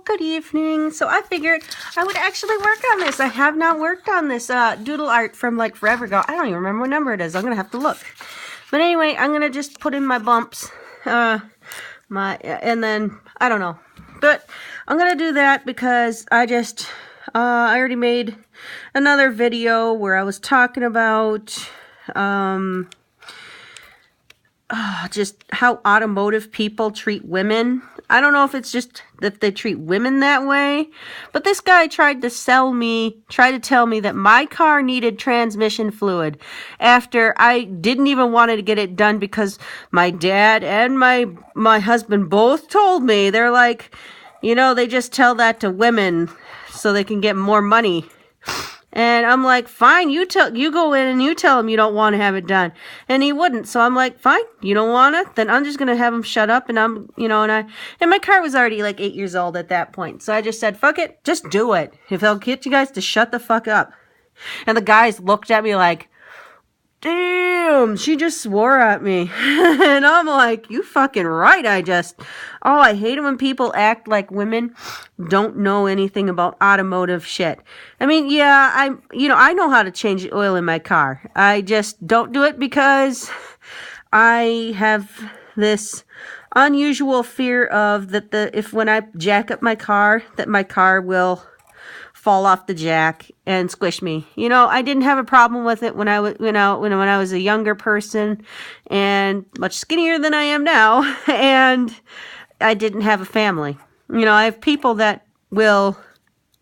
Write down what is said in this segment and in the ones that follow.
good evening. So I figured I would actually work on this. I have not worked on this doodle art from like forever ago. I don't even remember what number it is. I'm gonna have to look. But anyway, I'm gonna just put in my bumps, and then I don't know. But I'm gonna do that because I already made another video where I was talking about just how automotive people treat women. I don't know if it's just that they treat women that way, but this guy tried to tell me that my car needed transmission fluid after I didn't even want to get it done because my dad and my husband both told me, they're like, they just tell that to women so they can get more money. And I'm like, fine, you go in and you tell him you don't want to have it done. And he wouldn't. So I'm like, fine, you don't want it? Then I'm just going to have him shut up. And and my car was already like 8 years old at that point. So I just said, fuck it, just do it. If I'll get you guys to shut the fuck up. And the guys looked at me like, damn, she just swore at me. And I'm like, you fucking right. I hate it when people act like women don't know anything about automotive shit. I mean, yeah, I know how to change the oil in my car. I just don't do it because I have this unusual fear of if when I jack up my car, that my car will fall off the jack and squish me. I didn't have a problem with it when I was a younger person and much skinnier than I am now, and I didn't have a family. I have people that will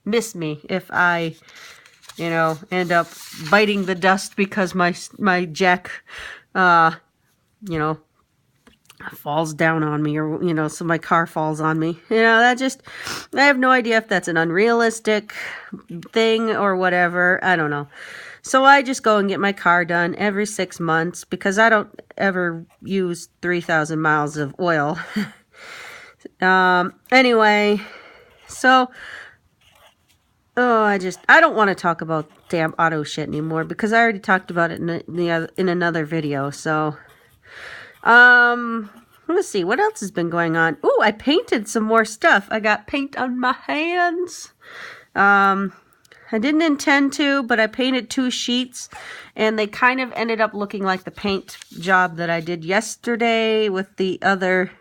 miss me if I, end up biting the dust because my jack, falls down on me, or so my car falls on me. I have no idea if that's an unrealistic thing or whatever. I don't know. So I just go and get my car done every 6 months because I don't ever use 3,000 miles of oil. Anyway, so I don't want to talk about damn auto shit anymore because I already talked about it in another video. So let's see what else has been going on. Ooh, I painted some more stuff. I got paint on my hands. I didn't intend to, but I painted 2 sheets and they kind of ended up looking like the paint job that I did yesterday with the other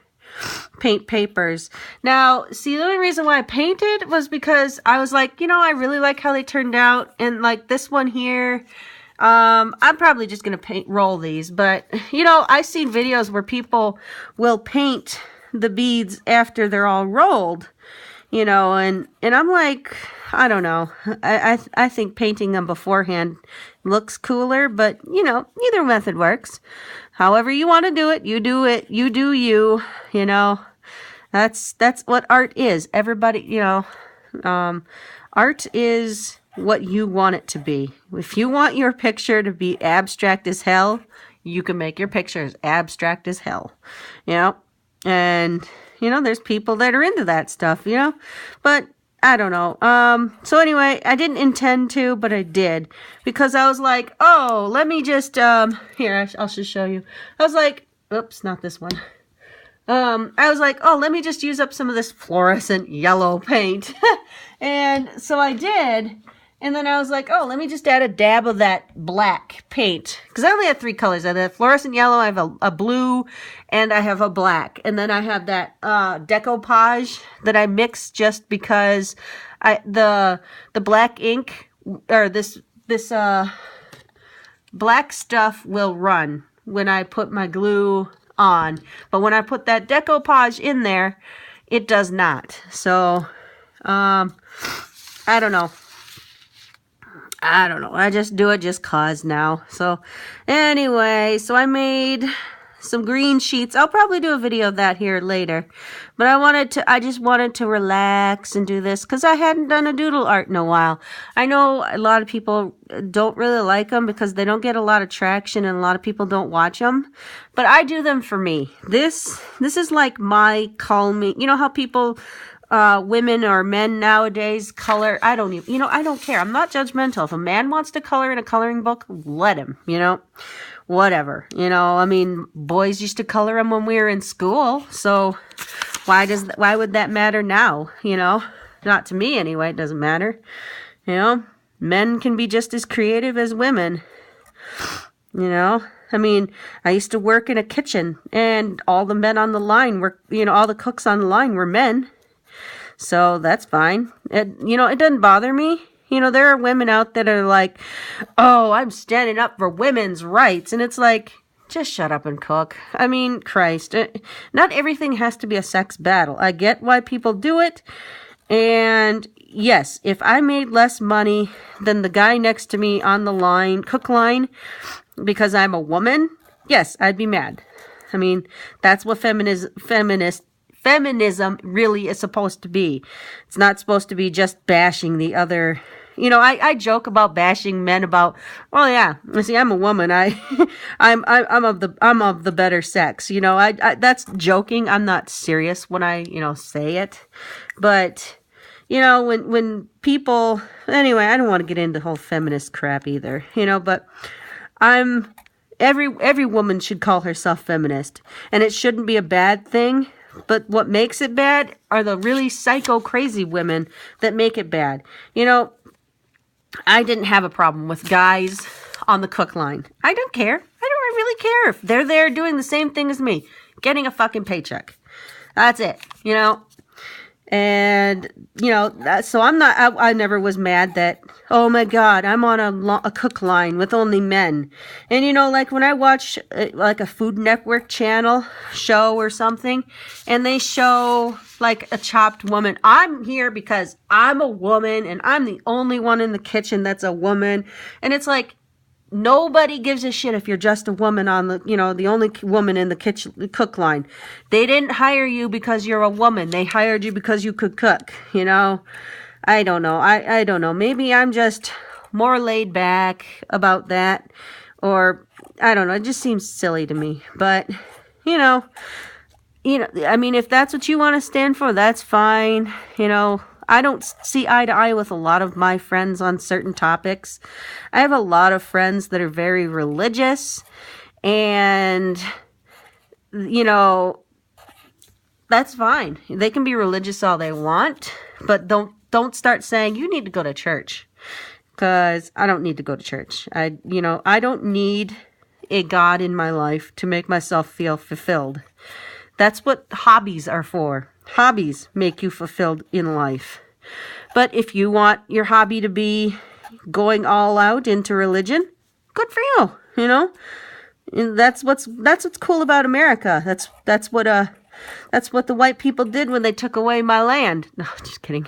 paint papers. Now, see, the only reason why I painted was because I was like, I really like how they turned out, and like this one here, I'm probably just going to roll these, but I've seen videos where people will paint the beads after they're all rolled, and I'm like, I don't know. I think painting them beforehand looks cooler, but either method works. However you want to do it, you do it. You do you, That's what art is. Everybody, art is what you want it to be. If you want your picture to be abstract as hell, you can make your pictures abstract as hell, and there's people that are into that stuff, but I don't know. So anyway, I didn't intend to, but I did because I was like, oh, let me just here, I'll just show you. I was like, oops, not this one. I was like, oh, let me just use up some of this fluorescent yellow paint. And so I did. And then I was like, oh, let me just add a dab of that black paint. Because I only have 3 colors. I have fluorescent yellow, I have a blue, and I have a black. And then I have that decoupage that I mixed just because the black ink, or this black stuff will run when I put my glue on. But when I put that decoupage in there, it does not. So, I don't know. I just do it just cause now. So anyway, so I made some green sheets. I'll probably do a video of that here later. But I just wanted to relax and do this because I hadn't done a doodle art in a while. I know a lot of people don't really like them because they don't get a lot of traction and a lot of people don't watch them. But I do them for me. This is like my calming. You know how people women or men nowadays color. I don't care. I'm not judgmental. If a man wants to color in a coloring book, let him, whatever. I mean, boys used to color them when we were in school. So why would that matter now? Not to me anyway. It doesn't matter. Men can be just as creative as women. I mean, I used to work in a kitchen, and all the men on the line were, all the cooks on the line were men. So that's fine. It doesn't bother me. There are women out that are like, oh, I'm standing up for women's rights. And it's like, just shut up and cook. I mean, Christ. Not everything has to be a sex battle. I get why people do it. And yes, if I made less money than the guy next to me on the cook line, because I'm a woman, yes, I'd be mad. I mean, that's what feminism really is supposed to be. It's not supposed to be just bashing the other. I joke about bashing men about, well, yeah, see, I'm a woman. I'm of the better sex. I that's joking. I'm not serious when I, say it. But, when people, anyway, I don't want to get into the whole feminist crap either, but every woman should call herself feminist, and it shouldn't be a bad thing. But what makes it bad are the really psycho crazy women that make it bad. I didn't have a problem with guys on the cook line. I don't care. I don't really care if they're there doing the same thing as me, getting a fucking paycheck. That's it, And, so I never was mad that, oh my God, I'm on a cook line with only men. And, like when I watch like a Food Network channel show or something, and they show like a chopped woman, I'm here because I'm a woman and I'm the only one in the kitchen that's a woman. And it's like, nobody gives a shit if you're just a woman on the only woman in the kitchen cook line. They didn't hire you because you're a woman. They hired you because you could cook, I don't know. I don't know. Maybe I'm just more laid back about that, or I don't know. It just seems silly to me. But, I mean, if that's what you want to stand for, that's fine. I don't see eye to eye with a lot of my friends on certain topics. I have a lot of friends that are very religious, and, that's fine. They can be religious all they want, but don't start saying you need to go to church, because I don't need to go to church. I don't need a God in my life to make myself feel fulfilled. That's what hobbies are for. Hobbies make you fulfilled in life. But if you want your hobby to be going all out into religion, good for you, And that's what's cool about America. That's what the white people did when they took away my land. No, just kidding.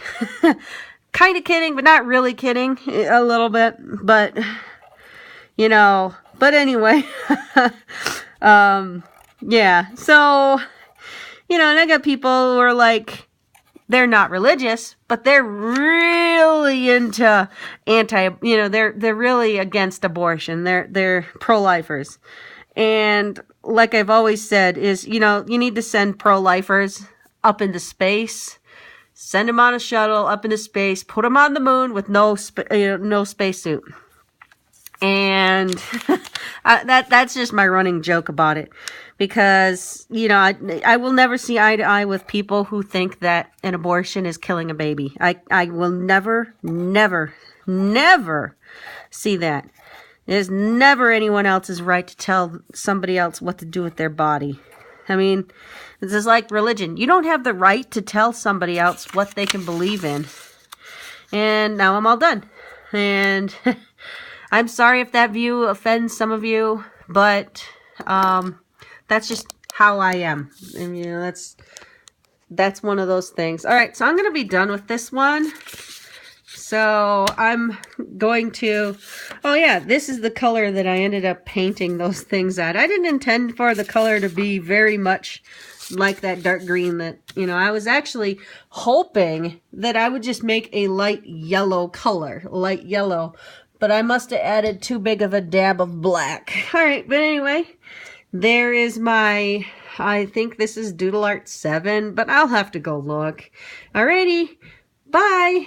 Kind of kidding, but not really kidding. A little bit, but but anyway. Yeah. So, and I got people who are like, they're not religious, but they're really into they're really against abortion. They're pro-lifers. And like I've always said is, you need to send pro-lifers up into space, send them on a shuttle up into space, put them on the moon with no spacesuit. And that's just my running joke about it. Because, I will never see eye to eye with people who think that an abortion is killing a baby. I will never, never, never see that. There's never anyone else's right to tell somebody else what to do with their body. I mean, it's just like religion. You don't have the right to tell somebody else what they can believe in. And now I'm all done. And I'm sorry if that view offends some of you, but that's just how I am. And, that's one of those things. All right, so I'm going to be done with this one. So I'm going to, oh yeah, this is the color that I ended up painting those things at. I didn't intend for the color to be very much like that dark green that, I was actually hoping that I would just make a light yellow color, light yellow, but I must have added too big of a dab of black. All right, but anyway, there is my, I think this is Doodle Art 7, but I'll have to go look. Alrighty, bye.